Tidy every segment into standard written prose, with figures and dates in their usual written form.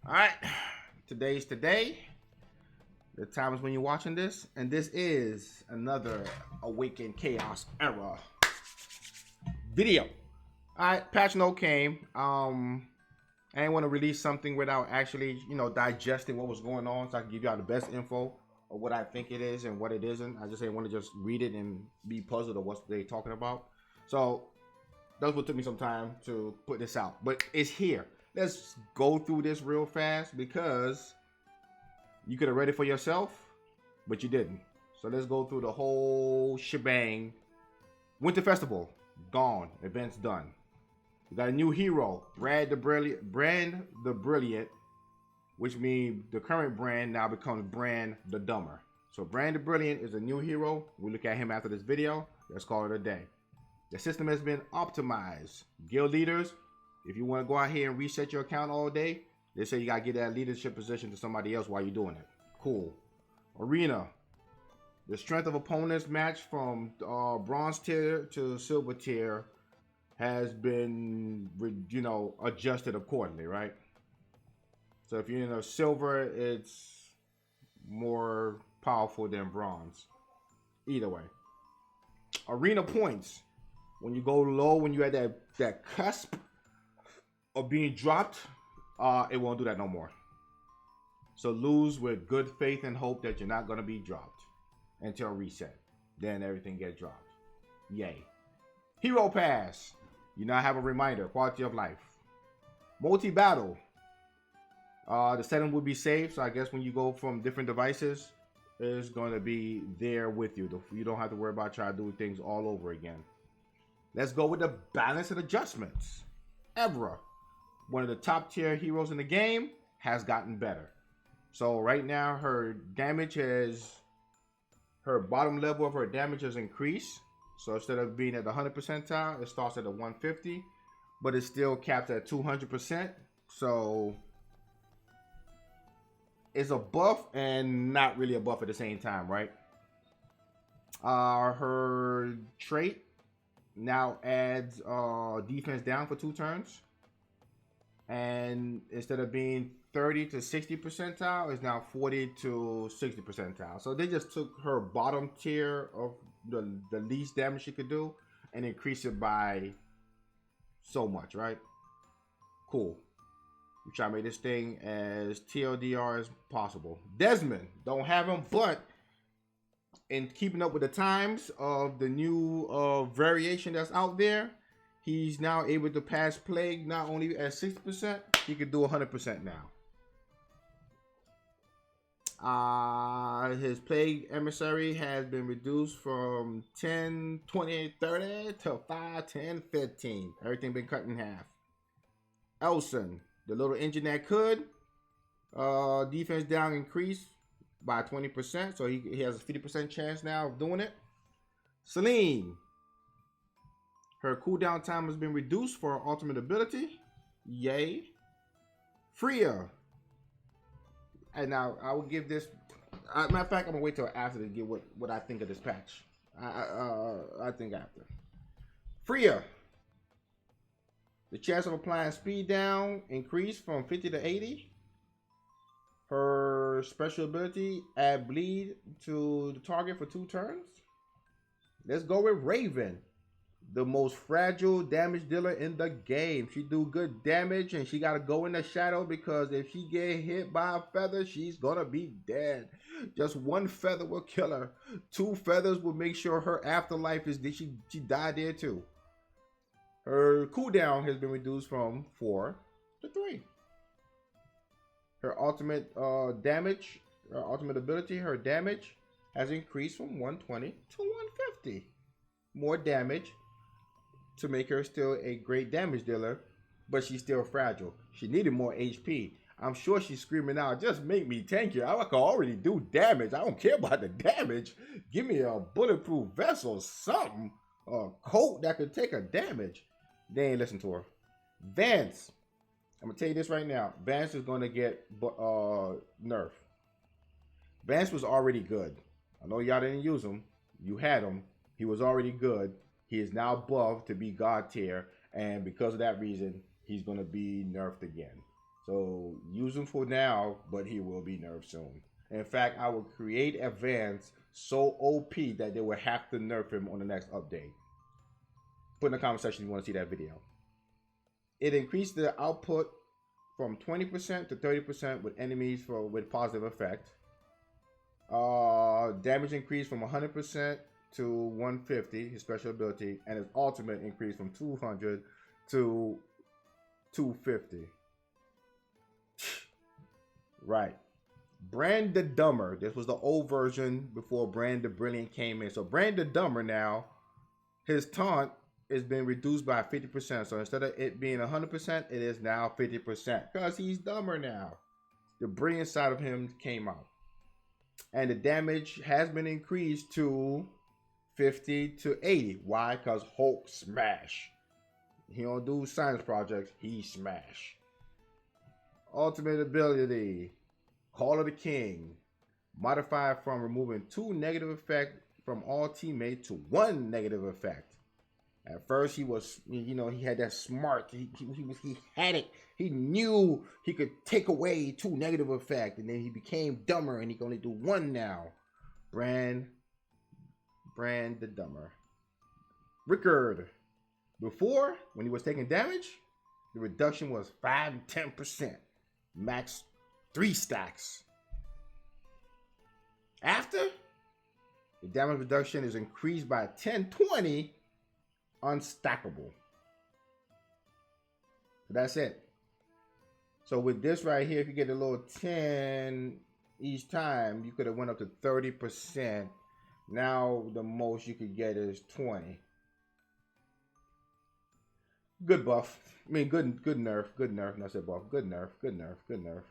All right, today's today. The time is when you're watching this, and this is another Awaken Chaos Era video. All right, patch note came. I didn't want to release something without actually, digesting what was going on, so I can give y'all the best info of what I think it is and what it isn't. I just didn't want to just read it and be puzzled of what they're talking about. So that's what took me some time to put this out, but it's here. Let's go through this real fast because you could have read it for yourself, but you didn't. So let's go through the whole shebang. Winter Festival, gone. Events done. We got a new hero, Brand the Brilliant, which means the current brand now becomes Brand the Dumber. So Brand the Brilliant is a new hero. We'll look at him after this video. Let's call it a day. The system has been optimized. Guild leaders, if you want to go out here and reset your account all day, they say you got to get that leadership position to somebody else while you're doing it. Cool. Arena. The strength of opponents match from bronze tier to silver tier has been, adjusted accordingly, right? So if you're in a silver, it's more powerful than bronze. Either way. Arena points. When you go low, when you're at that cusp of being dropped, it won't do that no more. So lose with good faith and hope that you're not going to be dropped until reset. Then everything gets dropped. Yay. Hero Pass. You now have a reminder. Quality of life. Multi-battle. The setting will be saved. So I guess when you go from different devices, it's going to be there with you. You don't have to worry about trying to do things all over again. Let's go with the balance and adjustments. Evra, one of the top tier heroes in the game, has gotten better. So right now her bottom level of her damage has increased. So instead of being at the 100 percentile, it starts at the 150, but it's still capped at 200%. So it's a buff and not really a buff at the same time, right? Her trait now adds defense down for 2 turns. And instead of being 30 to 60 percentile, it's now 40 to 60 percentile. So they just took her bottom tier of the least damage she could do and increased it by so much, right? Cool. We try to make this thing as TLDR as possible. Desmond, don't have him, but in keeping up with the times of the new variation that's out there, he's now able to pass plague not only at 60%, he can do 100% now. His plague emissary has been reduced from 10, 20, 30 to 5, 10, 15. Everything been cut in half. Elson, the little engine that could, defense down increased by 20%, so he has a 50% chance now of doing it. Celine, her cooldown time has been reduced for her ultimate ability. Yay. Freya. And now I will give this. Matter of fact, I'm gonna wait till after to get what I think of this patch. I think after. Freya. The chance of applying speed down increased from 50 to 80. Her special ability add bleed to the target for 2 turns. Let's go with Raven, the most fragile damage dealer in the game. She do good damage and she gotta go in the shadow because if she get hit by a feather, she's gonna be dead. Just 1 feather will kill her. 2 feathers will make sure her afterlife is she died there too. Her cooldown has been reduced from 4 to 3. Her ultimate damage, her ultimate ability, her damage has increased from 120 to 150. More damage to make her still a great damage dealer, but she's still fragile. She needed more HP. I'm sure she's screaming out, just make me tankier. I can already do damage. I don't care about the damage. Give me a bulletproof vessel, something. A coat that could take a damage. They ain't listen to her. Vance. I'm going to tell you this right now. Vance is going to get nerfed. Vance was already good. I know y'all didn't use him. You had him. He was already good. He is now buffed to be God tier. And because of that reason, he's going to be nerfed again. So use him for now, but he will be nerfed soon. In fact, I will create Advance so OP that they will have to nerf him on the next update. Put in the comment section if you want to see that video. It increased the output from 20% to 30% with enemies with positive effect. Damage increased from 100% to 150, his special ability, and his ultimate increased from 200 to 250. Right. Brand the Dumber. This was the old version before Brand the Brilliant came in. So Brand the Dumber now, his taunt has been reduced by 50%. So instead of it being 100%, it is now 50% because he's dumber now. The brilliant side of him came out. And the damage has been increased to 50 to 80. Why? Because Hulk smash. He don't do science projects, he smash. Ultimate ability, Call of the King. Modified from removing 2 negative effects from all teammates to 1 negative effect. At first, he was, you know, he had that smart. He had it. He knew he could take away 2 negative effects, and then he became dumber, and he can only do 1 now. Brand the Dumber. Rickard. Before, when he was taking damage, the reduction was 5 and 10%. Max 3 stacks. After, the damage reduction is increased by 10-20. Unstackable. So that's it. So with this right here, if you get a little 10 each time, you could have went up to 30%. Now the most you could get is 20. Good buff. I mean, good nerf. Good nerf. No, I said buff. Good nerf. Good nerf. Good nerf.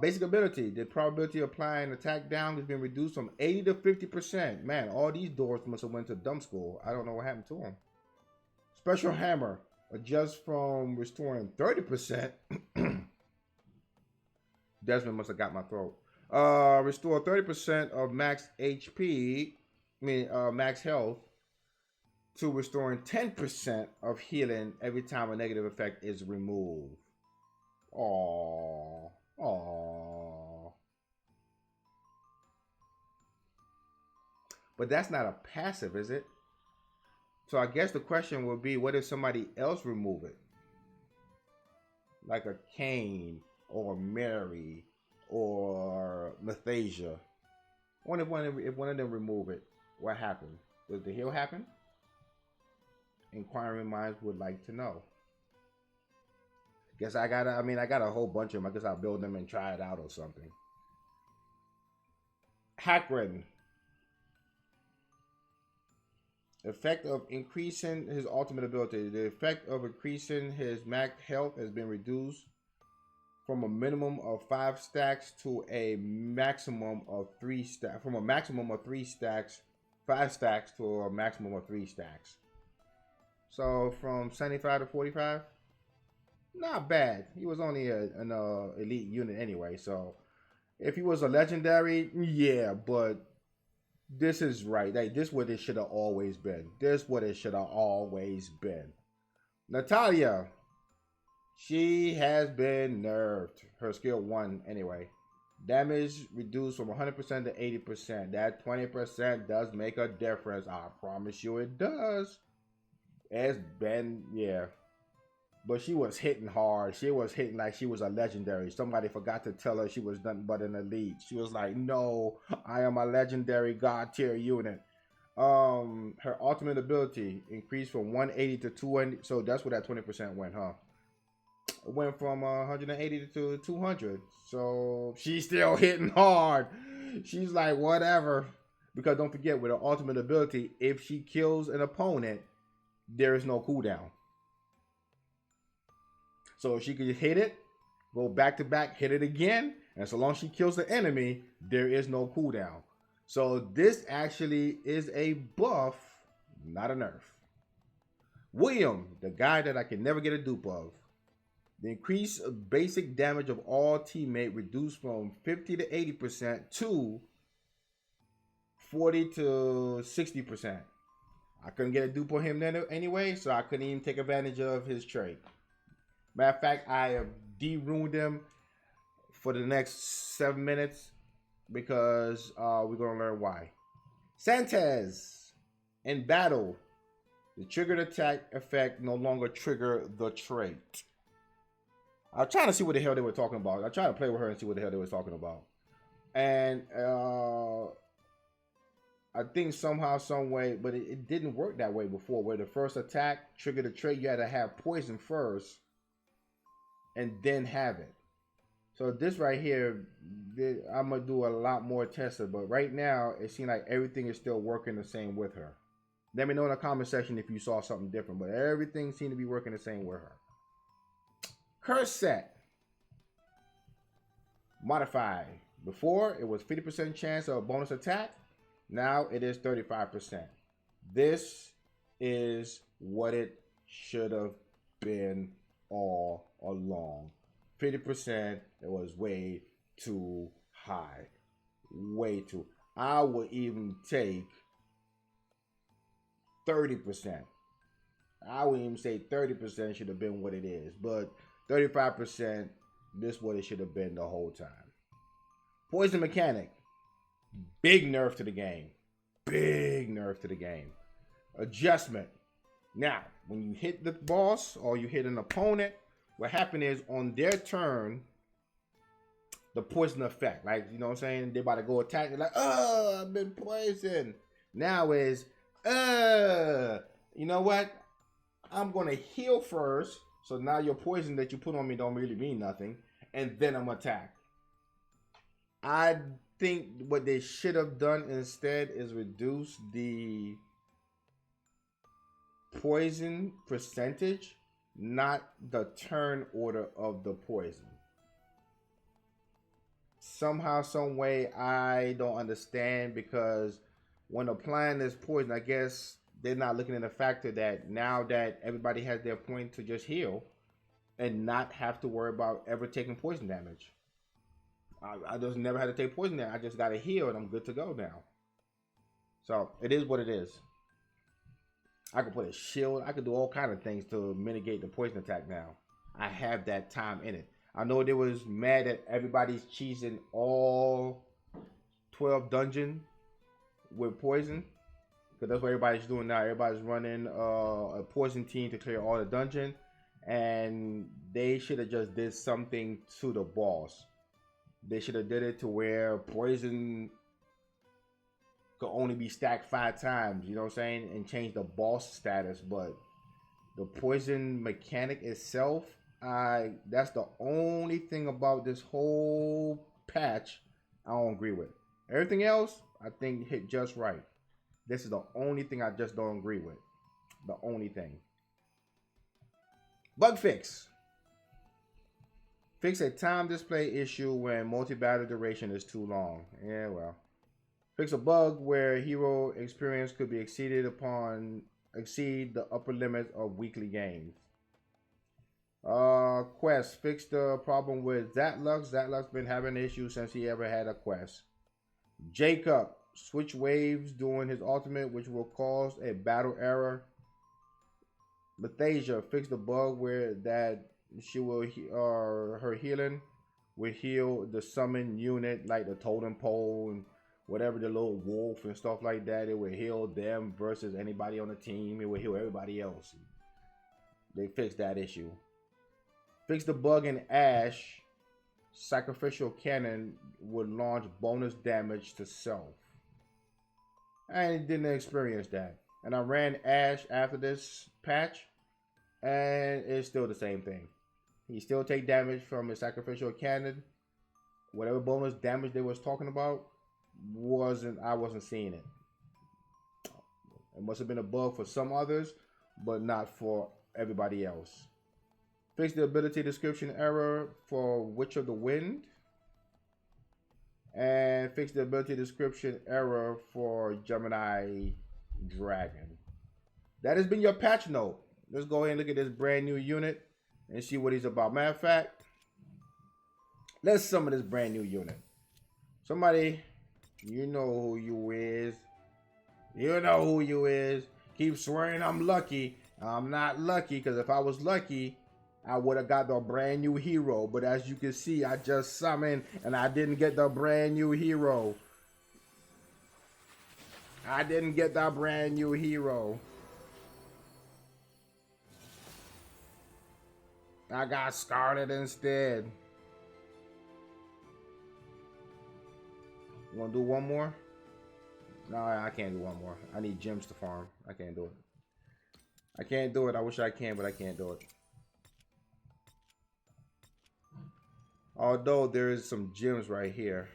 Basic ability. The probability of applying attack down has been reduced from 80 to 50%. Man, all these doors must have went to dumb school. I don't know what happened to them. Special hammer. Adjust from restoring 30%. Desmond must have got my throat. Restore 30% of max HP. Max health. To restoring 10% of healing every time a negative effect is removed. Aww. Aww. But that's not a passive, is it? So I guess the question will be, what if somebody else remove it? Like a Kane or Mary or Mathasia. I wonder if one of them remove it, what happened? Does the heal happen? Inquiring minds would like to know. Guess I got a whole bunch of them. I guess I'll build them and try it out or something. Hackren. Effect of increasing his ultimate ability. The effect of increasing his max health has been reduced from a minimum of 5 stacks to a maximum of 3 stacks. From a maximum of 3 stacks, 5 stacks to a maximum of 3 stacks. So from 75 to 45. Not bad. He was only an elite unit anyway. So if he was a legendary, yeah, but this is right. Like, this is what it should have always been. This is what it should have always been. Natalya. She has been nerfed. Her skill 1 anyway. Damage reduced from 100% to 80%. That 20% does make a difference. I promise you it does. It's been, yeah. But she was hitting hard. She was hitting like she was a legendary. Somebody forgot to tell her she was nothing but an elite. She was like, no, I am a legendary god tier unit. Her ultimate ability increased from 180 to 200. So that's where that 20% went, huh? It went from 180 to 200. So she's still hitting hard. She's like, whatever. Because don't forget, with her ultimate ability, if she kills an opponent, there is no cooldown. So she could hit it, go back to back, hit it again, and so long as she kills the enemy, there is no cooldown. So this actually is a buff, not a nerf. William, the guy that I can never get a dupe of. The increase of basic damage of all teammate reduced from 50 to 80% to 40 to 60%. I couldn't get a dupe on him then anyway, so I couldn't even take advantage of his trait. Matter of fact, I have de-ruined him for the next 7 minutes because we're going to learn why. Santez, in battle, the triggered attack effect no longer trigger the trait. I was trying to see what the hell they were talking about. I tried to play with her and see what the hell they were talking about. And I think somehow, some way, but it didn't work that way before, where the first attack triggered a trait, you had to have poison first and then have it. So this right here, I'm going to do a lot more testing, but right now, it seems like everything is still working the same with her. Let me know in the comment section if you saw something different, but everything seemed to be working the same with her. Curse set. Modify. Before, it was 50% chance of a bonus attack. Now it is 35%. This is what it should have been all along. 50%, it was way too high. Way too. I would even take 30%. I would even say 30% should have been what it is. But 35%, this is what it should have been the whole time. Poison mechanic. Big nerf to the game. Big nerf to the game. Adjustment. Now, when you hit the boss or you hit an opponent, what happened is on their turn, the poison effect, like, you know what I'm saying? They're about to go attack. They're like, oh, I've been poisoned. Now is, you know what? I'm going to heal first. So now your poison that you put on me don't really mean nothing. And then I'm attack. I think what they should have done instead is reduce the poison percentage, not the turn order of the poison. Somehow, some way, I don't understand, because when applying this poison, I guess they're not looking at the factor that now that everybody has their point to just heal and not have to worry about ever taking poison damage. I just never had to take poison damage. I just got to heal and I'm good to go now. So it is what it is. I could put a shield. I could do all kind of things to mitigate the poison attack now. I have that time in it. I know they was mad that everybody's cheesing all 12 dungeon with poison, because that's what everybody's doing now. Everybody's running a poison team to clear all the dungeon, and they should have just did something to the boss. They should have did it to where poison could only be stacked 5 times, you know what I'm saying, and change the boss status. But the poison mechanic itself, that's the only thing about this whole patch I don't agree with. Everything else, I think hit just right. This is the only thing I just don't agree with. The only thing. Bug fix. Fix a time display issue when multi-battle duration is too long. Yeah, well. Fix a bug where hero experience could be exceed the upper limit of weekly games. Quest. Fix the problem with Zatlux. Zatlux been having issues since he ever had a quest. Jacob. Switch waves during his ultimate, which will cause a battle error. Bethasia. Fix the bug where that she will her healing will heal the summon unit, like the totem pole and whatever, the little wolf and stuff like that. It will heal them versus anybody on the team. It will heal everybody else. They fixed that issue. Fix the bug in Ash. Sacrificial cannon would launch bonus damage to self. I didn't experience that. And I ran Ash after this patch, and it's still the same thing. He still take damage from his sacrificial cannon. Whatever bonus damage they was talking about, I wasn't seeing it. It must have been a bug for some others, but not for everybody else. Fix the ability description error for Witch of the Wind. And fix the ability description error for Gemini Dragon. That has been your patch note. Let's go ahead and look at this brand new unit and see what he's about. Matter of fact, let's summon this brand new unit. Somebody, you know who you is. You know who you is. Keep swearing I'm lucky. I'm not lucky, because if I was lucky, I would have got the brand new hero. But as you can see, I just summoned and I didn't get the brand new hero. I didn't get that brand new hero. I got Scarlet instead. You want to do one more? No, I can't do one more. I need gems to farm. I can't do it. I can't do it. I wish I can, but I can't do it. Although there is some gems right here.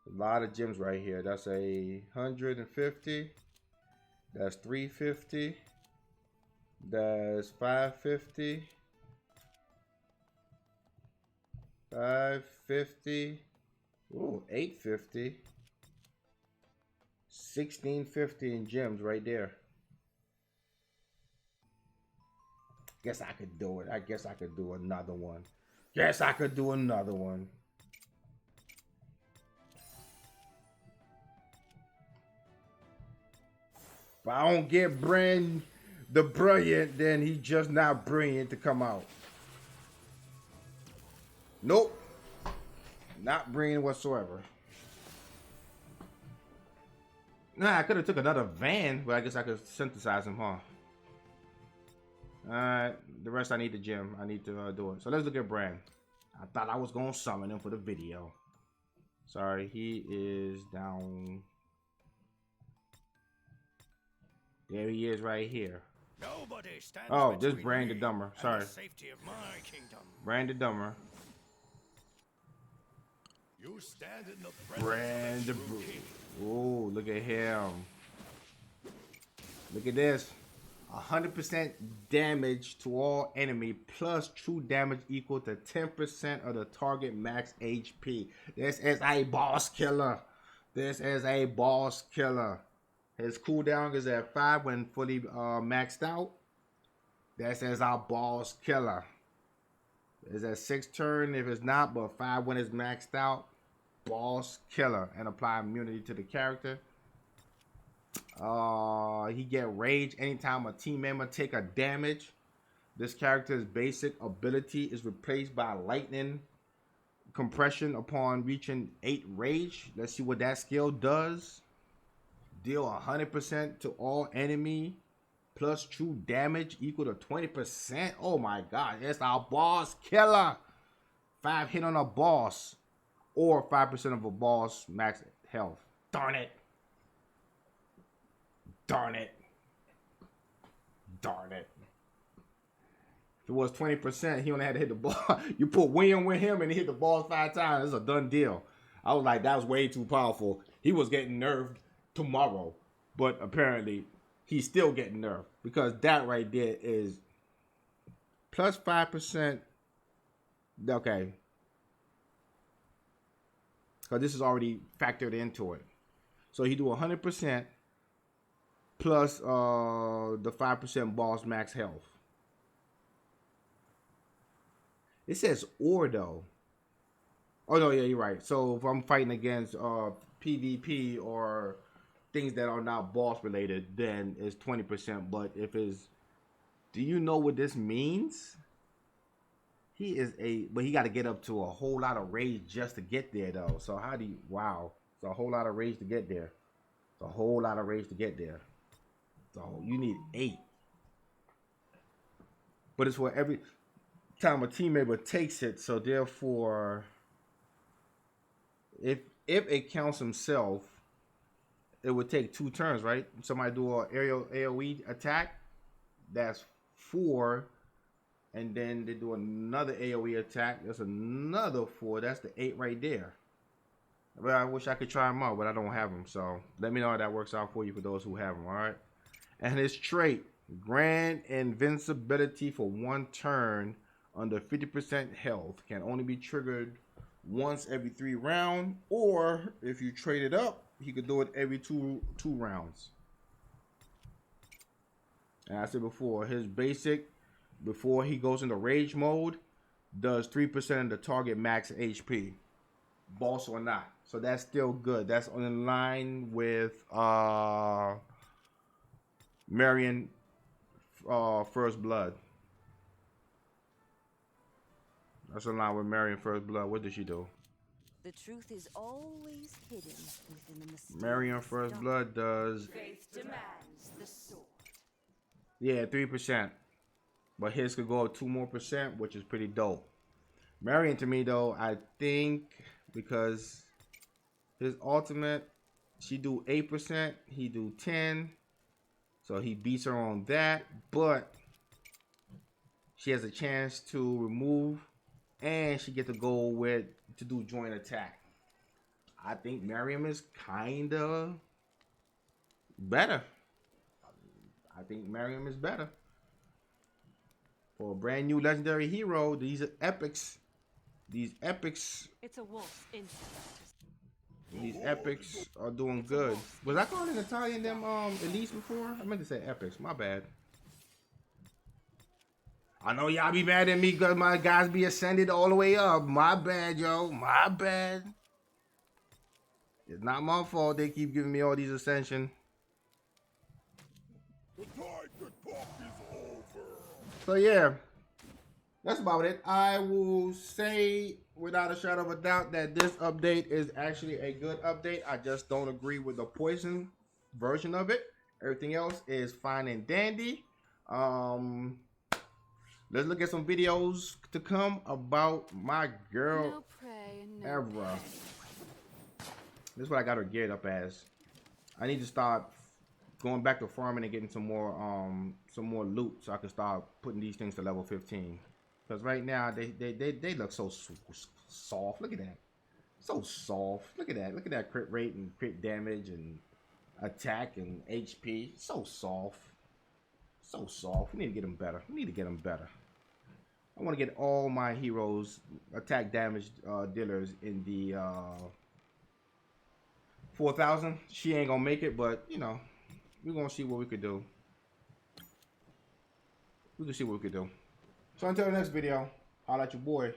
A lot of gems right here. That's 150. That's 350. That's 550. 550. Ooh, 850. 1650 in gems right there. Guess I could do it. I guess I could do another one. Guess I could do another one. If I don't get the brilliant, then he's just not brilliant to come out. Nope. Not brilliant whatsoever. Nah, I could have took another van, but I guess I could synthesize him, huh? Alright, the rest I need the gem. I need to do it. So let's look at Brand. I thought I was going to summon him for the video. Sorry, he is down. There he is right here. Oh, this Brand the Dumber. Sorry. Brand the Dumber. You stand in the Brand the Brute. Oh, look at him. Look at this. 100% damage to all enemy plus true damage equal to 10% of the target max HP. This is a boss killer. This is a boss killer. His cooldown is at 5 when fully maxed out. This is our boss killer. It's at 6 turn if it's not, but 5 when it's maxed out. Boss killer. And apply immunity to the character. He get rage anytime a team member take a damage. This character's basic ability is replaced by lightning compression upon reaching 8 rage. Let's see what that skill does. Deal 100% to all enemy plus true damage equal to 20%. Oh my god, it's our boss killer. 5 hit on a boss or 5% of a boss max health. Darn it. Darn it. Darn it. If it was 20%, he only had to hit the ball. You put William with him and he hit the balls 5 times. It's a done deal. I was like, that was way too powerful. He was getting nerfed tomorrow. But apparently, he's still getting nerfed. Because that right there is plus 5%. Okay. Because this is already factored into it. So he do 100%. Plus the 5% boss max health. It says or though. Oh no, yeah, you're right. So if I'm fighting against PvP or things that are not boss related, then it's 20%. But if it's, do you know what this means? He is but he got to get up to a whole lot of rage just to get there though. So how do you? Wow, it's a whole lot of rage to get there. It's a whole lot of rage to get there. So you need 8. But it's for every time a team member takes it. So therefore, if it counts himself, it would take 2 turns, right? Somebody do an aerial AoE attack. That's 4. And then they do another AoE attack. That's another 4. That's the 8 right there. But I wish I could try them out, but I don't have them. So let me know how that works out for you for those who have them, all right? And his trait, Grand Invincibility for 1 turn under 50% health, can only be triggered once every 3 rounds, or if you trade it up, he could do it every two rounds. And I said before, his basic, before he goes into rage mode, does 3% of the target max HP, boss or not. So that's still good. That's in line with Marion First Blood. That's in line with Marion First Blood. What did she do? The truth is always hidden within the mysterious Marion First dark. Blood does. Faith demands the sword. Yeah, 3%. But his could go up 2 more percent, which is pretty dope. Marion to me though, I think because his ultimate, she do 8%, he do 10. So he beats her on that, but she has a chance to remove and she get to go with to do joint attack. I think Miriam is kinda better. I think Miriam is better. For a brand new legendary hero, these are epics. These epics. It's a wolf's instinct. These epics are doing good. Was I calling Natalya and them elites before? I meant to say epics. My bad. I know y'all be mad at me because my guys be ascended all the way up. My bad, yo. My bad. It's not my fault they keep giving me all these ascension. The time to talk is over. So yeah, that's about it. I will say without a shadow of a doubt that this update is actually a good update. I just don't agree with the poison version of it. Everything else is fine and dandy. Let's look at some videos to come about my girl No prey and no Era. pay. This is what I got her geared up as. I need to start going back to farming and getting some more loot so I can start putting these things to level 15. Because right now they look so soft. Look at that. So soft. Look at that. Look at that crit rate and crit damage and attack and HP. So soft. So soft. We need to get them better. We need to get them better. I want to get all my heroes attack damage dealers in the 4,000. She ain't gonna make it, but you know, we're gonna see what we could do. We can see what we could do. So until the next video, holla at your boy.